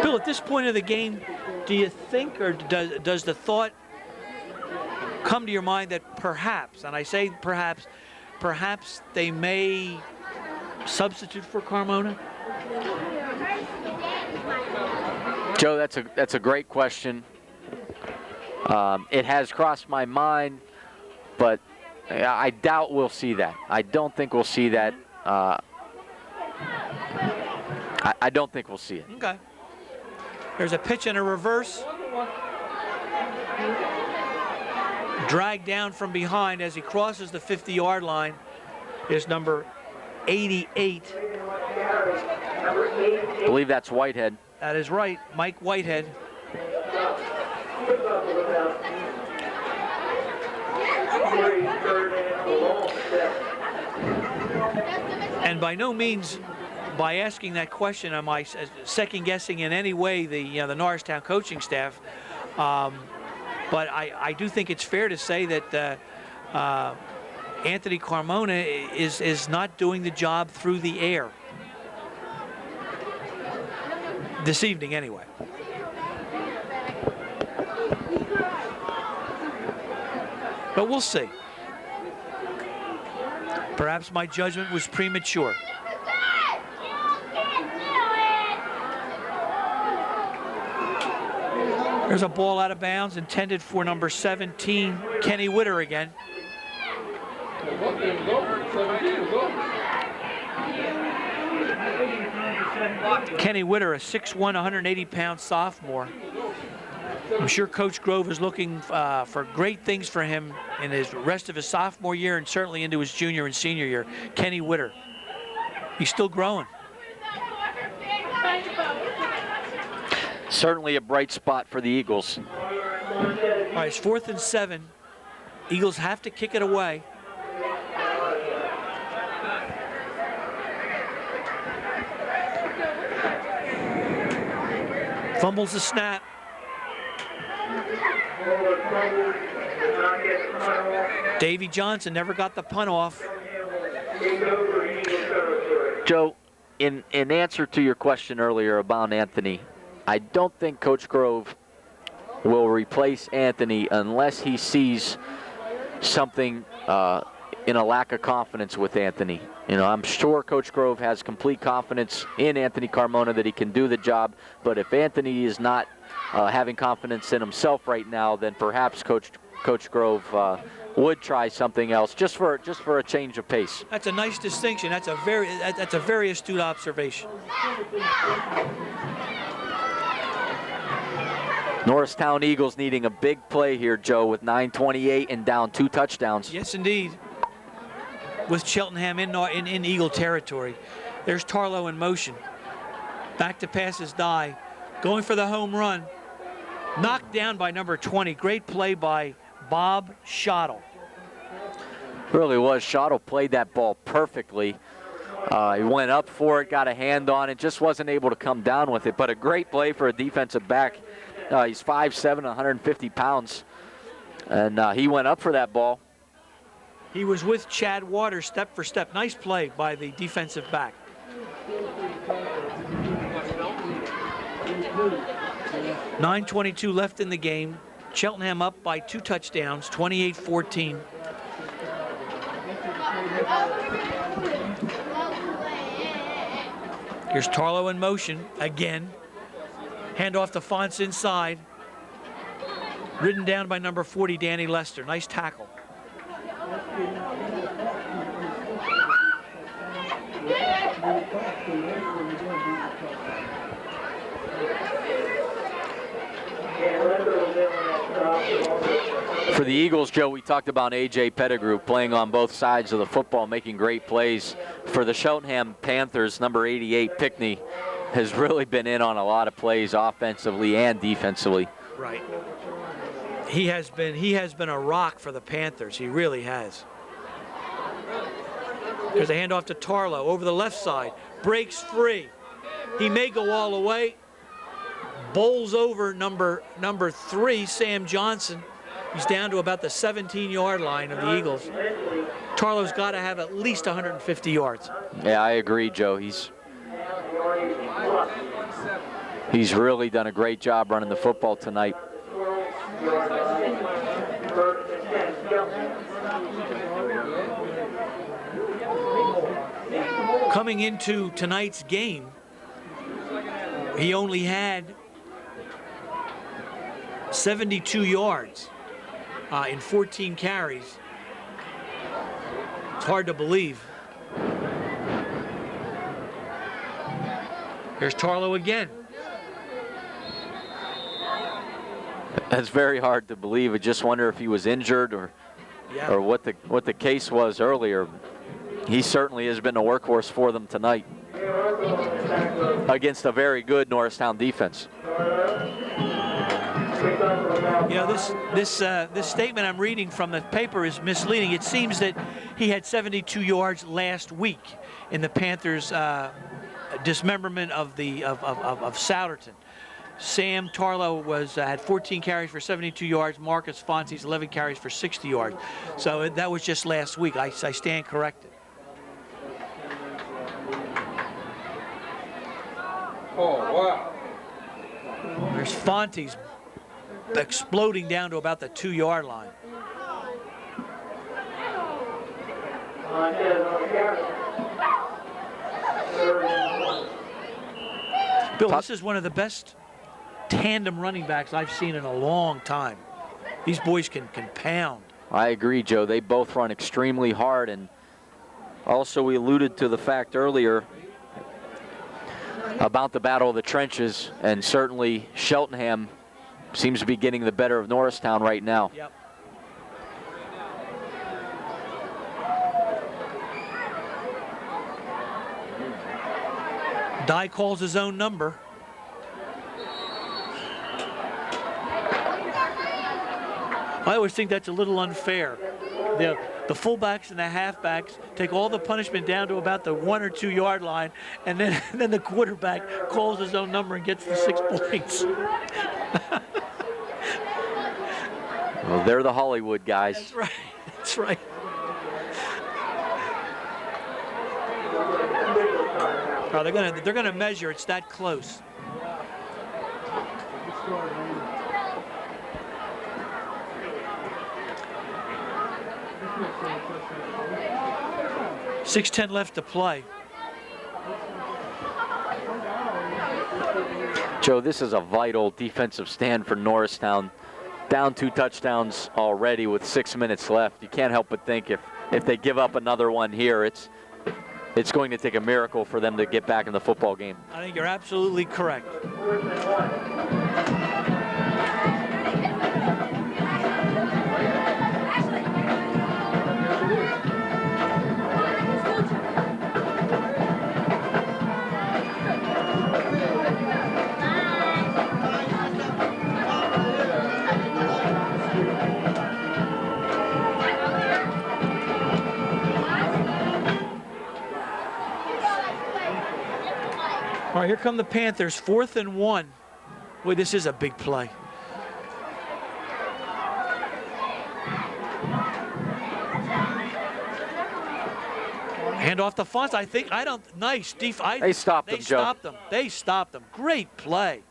Bill, at this point of the game, do you think, or does the thought come to your mind that perhaps, and I say perhaps they may substitute for Carmona? Joe, that's a great question. It has crossed my mind, but I doubt we'll see that. I don't think we'll see that. I don't think we'll see it. Okay. There's a pitch and a reverse. Dragged down from behind as he crosses the 50-yard line is number 88. I believe that's Whitehead. That is right, Mike Whitehead. And by no means, by asking that question, am I second guessing in any way the Norristown coaching staff. But I do think it's fair to say that Anthony Carmona is not doing the job through the air. This evening, anyway. But we'll see. Perhaps my judgment was premature. There's a ball out of bounds intended for number 17, Kenny Witter again. Kenny Witter, a 6'1", 180-pound sophomore. I'm sure Coach Grove is looking for great things for him in his rest of his sophomore year and certainly into his junior and senior year. Kenny Witter. He's still growing. Certainly a bright spot for the Eagles. All right, it's 4th and 7. Eagles have to kick it away. Fumbles the snap. Davy Johnson never got the punt off. Joe, in answer to your question earlier about Anthony, I don't think Coach Grove will replace Anthony unless he sees something in a lack of confidence with Anthony. You know, I'm sure Coach Grove has complete confidence in Anthony Carmona that he can do the job, but if Anthony is not having confidence in himself right now, then perhaps Coach Grove would try something else just for a change of pace. That's a nice distinction. That's a very astute observation. Norristown Eagles needing a big play here, Joe, with 9:28 and down 2 touchdowns. Yes, indeed. With Cheltenham in Eagle territory. There's Tarlow in motion. Back to pass his die. Going for the home run. Knocked down by number 20. Great play by Bob Schottel. Really was. Schottel played that ball perfectly. He went up for it, got a hand on it, just wasn't able to come down with it. But a great play for a defensive back. He's 5'7", 150 pounds. And he went up for that ball. He was with Chad Waters step for step. Nice play by the defensive back. .9:22 left in the game. Cheltenham up by 2 touchdowns, 28-14. Here's Tarlow in motion again. Handoff to Fonts inside. Ridden down by number 40, Danny Lester. Nice tackle. For the Eagles, Joe, we talked about A.J. Pettigrew playing on both sides of the football, making great plays. For the Cheltenham Panthers, number 88, Pickney, has really been in on a lot of plays offensively and defensively. Right. He has been a rock for the Panthers. He really has. There's a handoff to Tarlow over the left side. Breaks free. He may go all the way. Bowls over number 3, Sam Johnson. He's down to about the 17-yard line of the Eagles. Tarlow's got to have at least 150 yards. Yeah, I agree, Joe. He's really done a great job running the football tonight. Coming into tonight's game, he only had 72 yards in 14 carries. It's hard to believe. Here's Tarlow again. That's very hard to believe. I just wonder if he was injured or what the case was earlier. He certainly has been a workhorse for them tonight against a very good Norristown defense. You know, this statement I'm reading from the paper is misleading. It seems that he had 72 yards last week in the Panthers' dismemberment of Souderton. Sam Tarlow had 14 carries for 72 yards. Marcus Fonse's 11 carries for 60 yards. So that was just last week. I stand corrected. Oh, wow. There's Fonte's exploding down to about the 2-yard line. Bill, this is one of the best tandem running backs I've seen in a long time. These boys can pound. I agree, Joe. They both run extremely hard, and also we alluded to the fact earlier about the battle of the trenches, and certainly Cheltenham seems to be getting the better of Norristown right now. Yep. Dye calls his own number. I always think that's a little unfair. The fullbacks and the halfbacks take all the punishment down to about the 1 or 2 yard line, and then the quarterback calls his own number and gets the 6 points. Well, they're the Hollywood guys. That's right. That's right. Oh, they're gonna measure. It's that close. .6:10 left to play. Joe, this is a vital defensive stand for Norristown. Down 2 touchdowns already with 6 minutes left. You can't help but think if they give up another one here, it's going to take a miracle for them to get back in the football game. I think you're absolutely correct. All right, here come the Panthers, 4th and 1. Boy, this is a big play. Hand off to Fonz. Nice. They stopped them, Joe. They stopped them. Great play.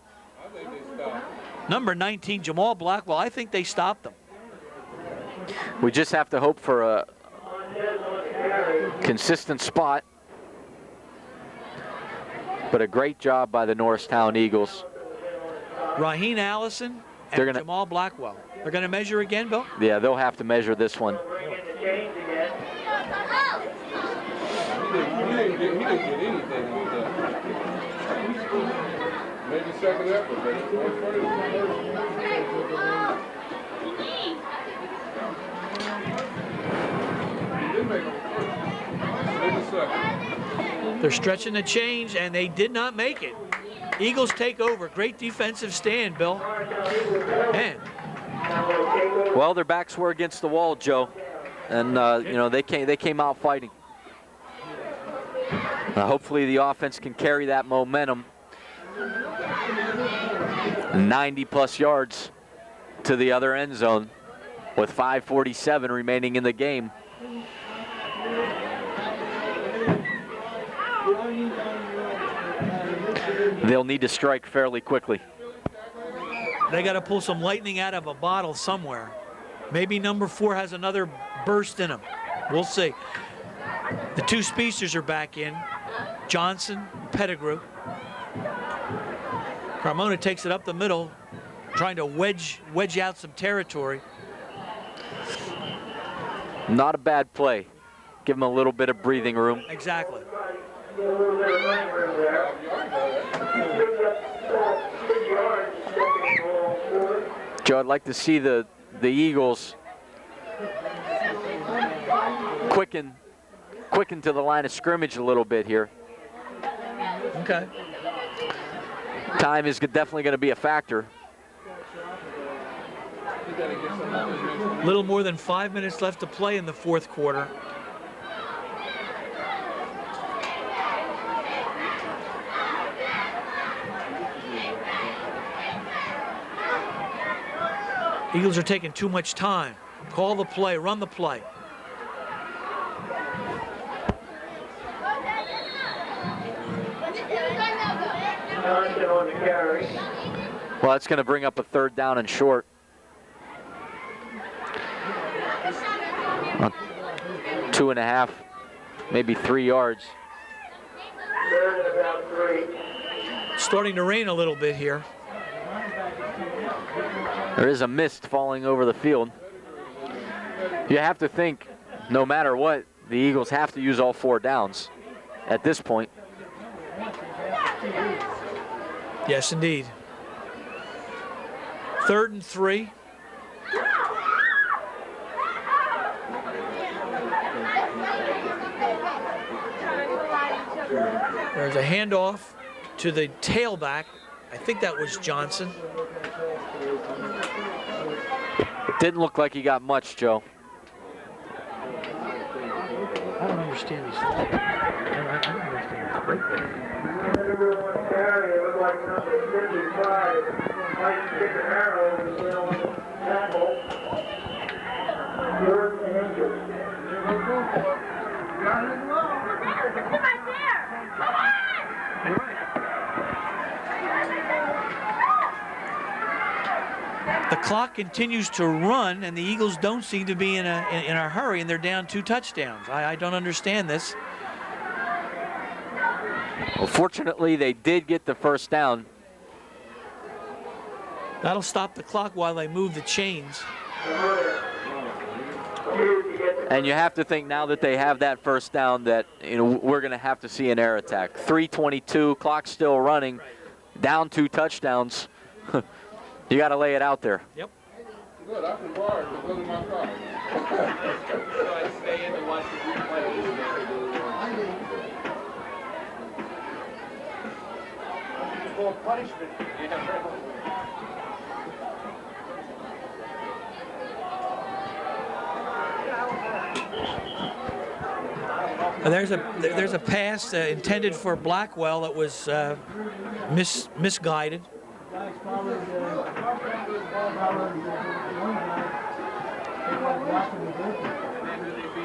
Number 19, Jamal Blackwell. I think they stopped them. We just have to hope for a consistent spot. But a great job by the Norristown Eagles. Raheem Allison and Jamal Blackwell. They're going to measure again, Bill? Yeah, they'll have to measure this one. He didn't get anything on that. Maybe second effort, but he did make it. Maybe second. They're stretching the change, and they did not make it. Eagles take over. Great defensive stand, Bill. Man. Well, their backs were against the wall, Joe, and you know they came out fighting. Hopefully, the offense can carry that momentum. 90+ yards to the other end zone. with 5:47 remaining in the game. They'll need to strike fairly quickly. They got to pull some lightning out of a bottle somewhere. Maybe number 4 has another burst in him. We'll see. The 2 speedsters are back in. Johnson, Pettigrew. Carmona takes it up the middle, trying to wedge out some territory. Not a bad play. Give him a little bit of breathing room. Exactly. Joe, I'd like to see the Eagles quicken to the line of scrimmage a little bit here. Okay. Time is definitely going to be a factor. Little more than 5 minutes left to play in the 4th quarter. Eagles are taking too much time. Call the play, run the play. Well, that's going to bring up a 3rd down and short. 2.5, maybe 3 yards. Starting to rain a little bit here. There is a mist falling over the field. You have to think, no matter what, the Eagles have to use all 4 downs at this point. Yes, indeed. 3rd and 3. There's a handoff to the tailback. I think that was Johnson. It didn't look like he got much, Joe. I don't understand these things. I don't understand. The clock continues to run, and the Eagles don't seem to be in a hurry, and they're down 2 touchdowns. I don't understand this. Well, fortunately, they did get the 1st down. That'll stop the clock while they move the chains. And you have to think now that they have that 1st down that we're going to have to see an air attack. 3:22, clock still running, down 2 touchdowns. You got to lay it out there. Yep. Good, I can borrow it. Go to my car. So I stay in and watch the replay. For punishment. There's a pass intended for Blackwell that was misguided.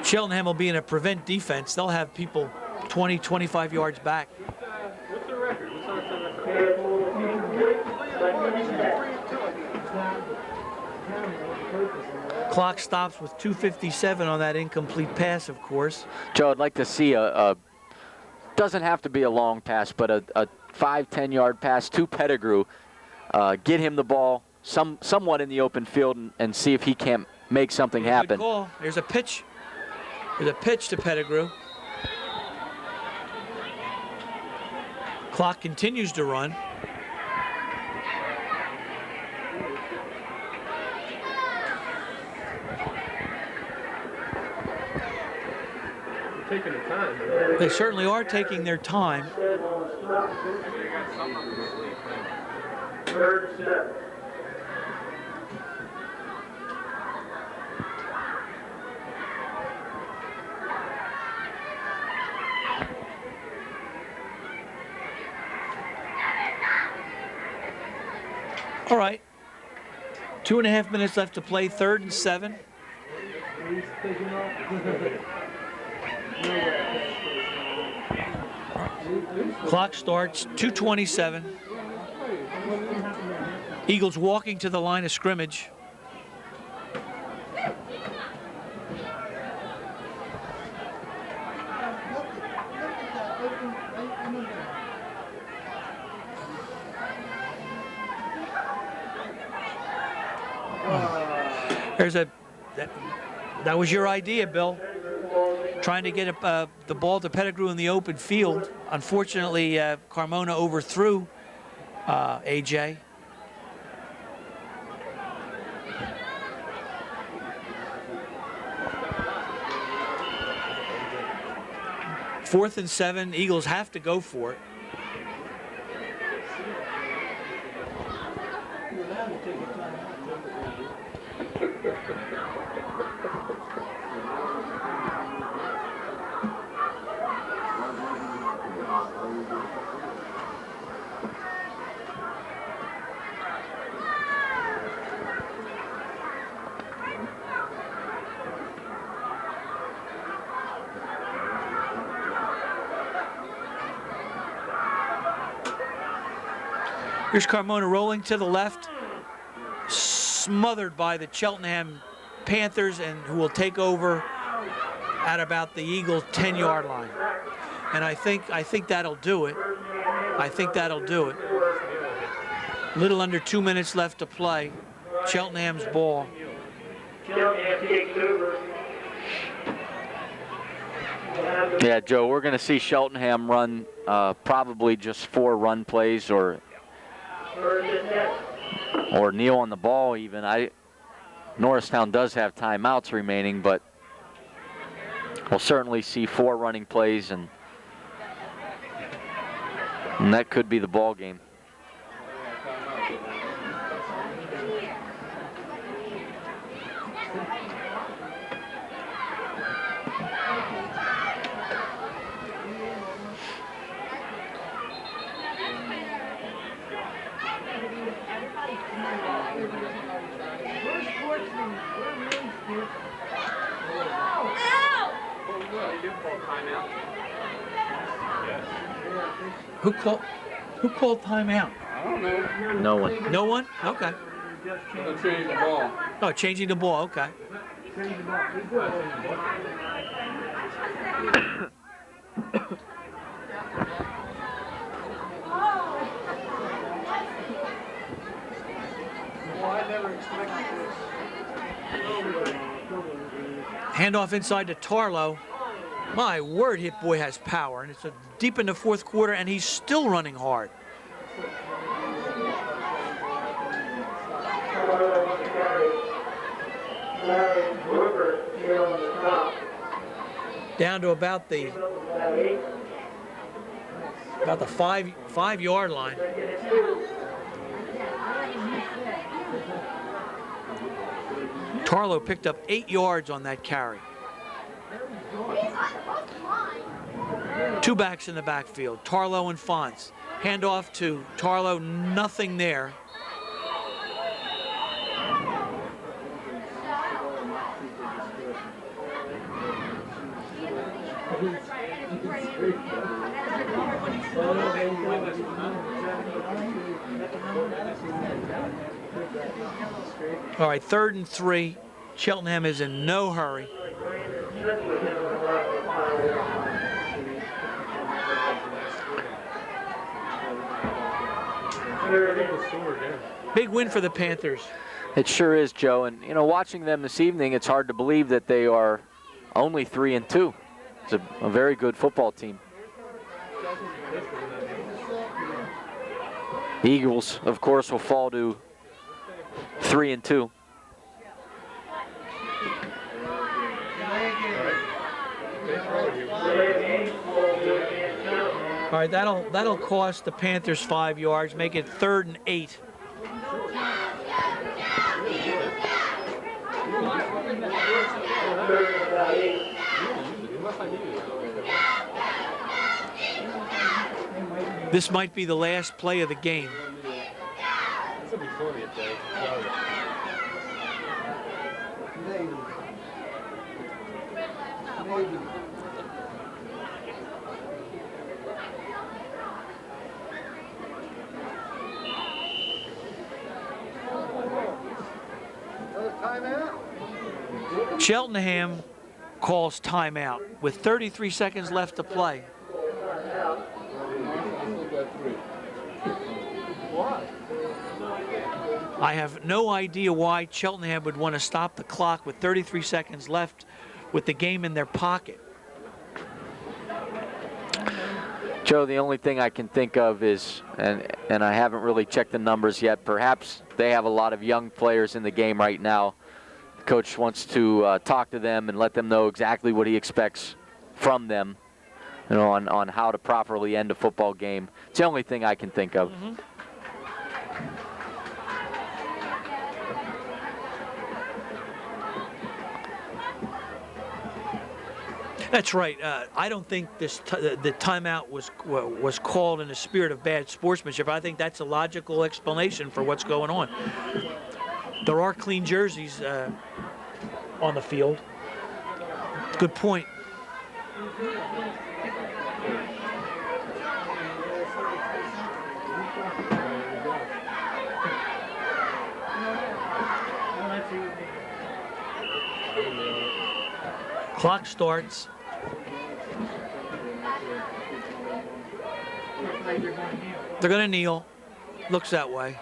Cheltenham will be in a prevent defense. They'll have people 20, 25 yards back. What's the record? Clock stops with 2:57 on that incomplete pass, of course. Joe, I'd like to see doesn't have to be a long pass, but a 5-10 yard pass to Pettigrew. Get him the ball somewhat in the open field and see if he can't make something happen. Good call. There's a pitch. There's a pitch to Pettigrew. Clock continues to run. Taking the time. They certainly are taking their time. Third step. All right. 2.5 minutes left to play, 3rd and 7. Clock starts, 2:27. Eagles walking to the line of scrimmage. That was your idea, Bill. Trying to get the ball to Pettigrew in the open field. Unfortunately, Carmona overthrew AJ. Fourth and 7, Eagles have to go for it. Here's Carmona rolling to the left, smothered by the Cheltenham Panthers, and who will take over at about the Eagles' 10-yard line. And I think that'll do it. I think that'll do it. Little under 2 minutes left to play. Cheltenham's ball. Yeah, Joe, we're going to see Cheltenham run probably just 4 run plays or kneel on the ball even. Norristown does have timeouts remaining, but we'll certainly see 4 running plays, and that could be the ball game. Who called timeout? I don't know. No one. No one? Okay. They'll change the ball. Oh, changing the ball. Okay. Handoff inside to Tarlow. My word, Hit Boy has power, and it's deep in the 4th quarter, and he's still running hard. Down to about the 5-yard line. Tarlow picked up 8 yards on that carry. 2 backs in the backfield, Tarlow and Fonts. Handoff to Tarlow, nothing there. All right, 3rd and 3. Cheltenham is in no hurry. Big win for the Panthers. It sure is, Joe. And, you know, watching them this evening, it's hard to believe that they are only 3-2. It's a very good football team. The Eagles, of course, will fall to 3-2. All right, that'll cost the Panthers 5 yards, make it 3rd and 8. This might be the last play of the game. Cheltenham calls timeout with 33 seconds left to play. I have no idea why Cheltenham would want to stop the clock with 33 seconds left with the game in their pocket. Joe, the only thing I can think of is, and I haven't really checked the numbers yet, perhaps they have a lot of young players in the game right now. The coach wants to talk to them and let them know exactly what he expects from them, you know, on how to properly end a football game. It's the only thing I can think of. Mm-hmm. That's right. I don't think the timeout was called in a spirit of bad sportsmanship. I think that's a logical explanation for what's going on. There are clean jerseys on the field. Good point. Clock starts. They're going to kneel. Looks that way.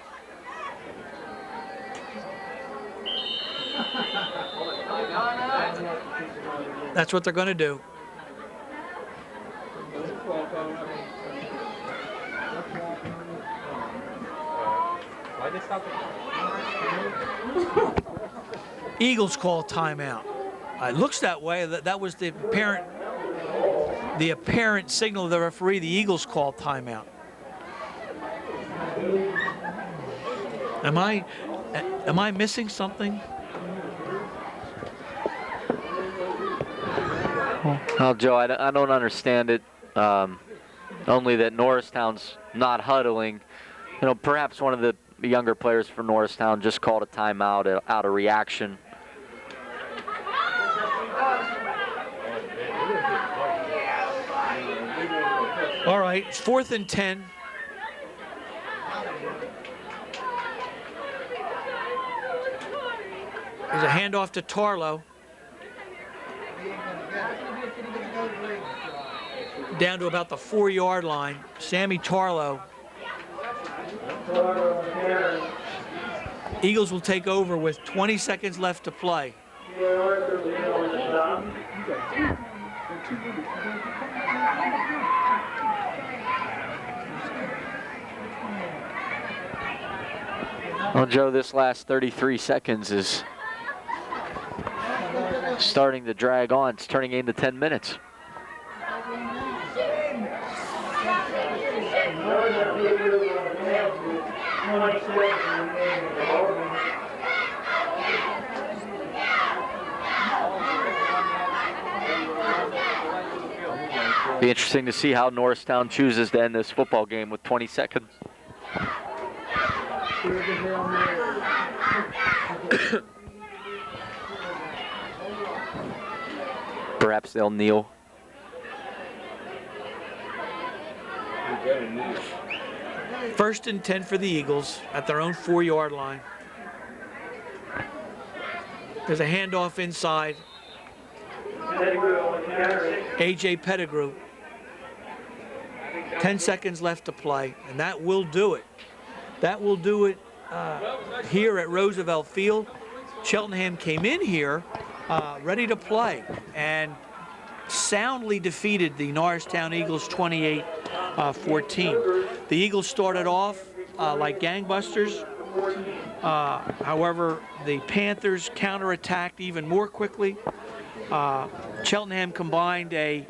That's what they're going to do. Why they stop it? Eagles call timeout. It looks that way. That was the apparent signal of the referee. The Eagles call timeout. Am I missing something? Well, Joe, I don't understand it. Only that Norristown's not huddling. You know, perhaps one of the younger players for Norristown just called a timeout out of reaction. All right, it's 4th and 10. There's a handoff to Tarlow. Down to about the 4-yard line. Sammy Tarlow. Eagles will take over with 20 seconds left to play. Well, Joe, this last 33 seconds is starting to drag on. It's turning into 10 minutes. Be interesting to see how Norristown chooses to end this football game with 20 seconds. Perhaps they'll kneel. First and 10 for the Eagles at their own 4-yard line. There's a handoff inside. A.J. Pettigrew. 10 seconds left to play, and that will do it. That will do it here at Roosevelt Field. Cheltenham came in here ready to play and soundly defeated the Norristown Eagles 28-14. The Eagles started off like gangbusters. However, the Panthers counterattacked even more quickly. Cheltenham combined a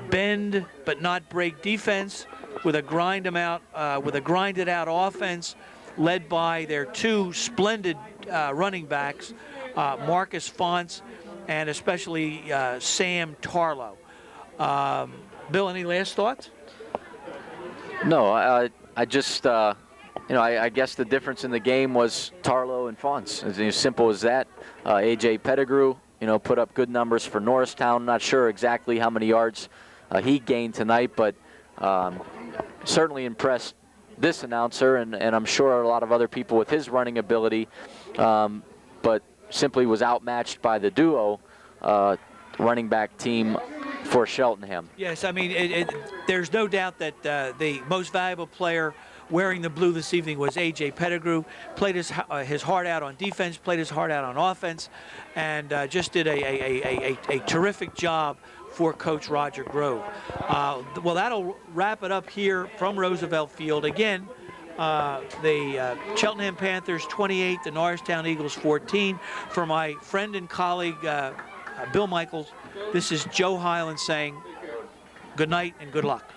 bend but not break defense with a grinded out offense led by their two splendid running backs, Marcus Fonts and especially Sam Tarlow. Bill, any last thoughts? No, I just, you know, I guess the difference in the game was Tarlow and Fonts. As simple as that. A.J. Pettigrew put up good numbers for Norristown. Not sure exactly how many yards he gained tonight, but certainly impressed this announcer, and I'm sure a lot of other people with his running ability, but simply was outmatched by the duo running back team for Cheltenham. Yes, I mean, there's no doubt that the most valuable player wearing the blue this evening was A.J. Pettigrew. Played his heart out on defense, played his heart out on offense, and just did a terrific job for Coach Roger Grove. Well, that'll wrap it up here from Roosevelt Field. Again, the Cheltenham Panthers 28, the Norristown Eagles 14. For my friend and colleague, Bill Michaels, this is Joe Hyland saying good night and good luck.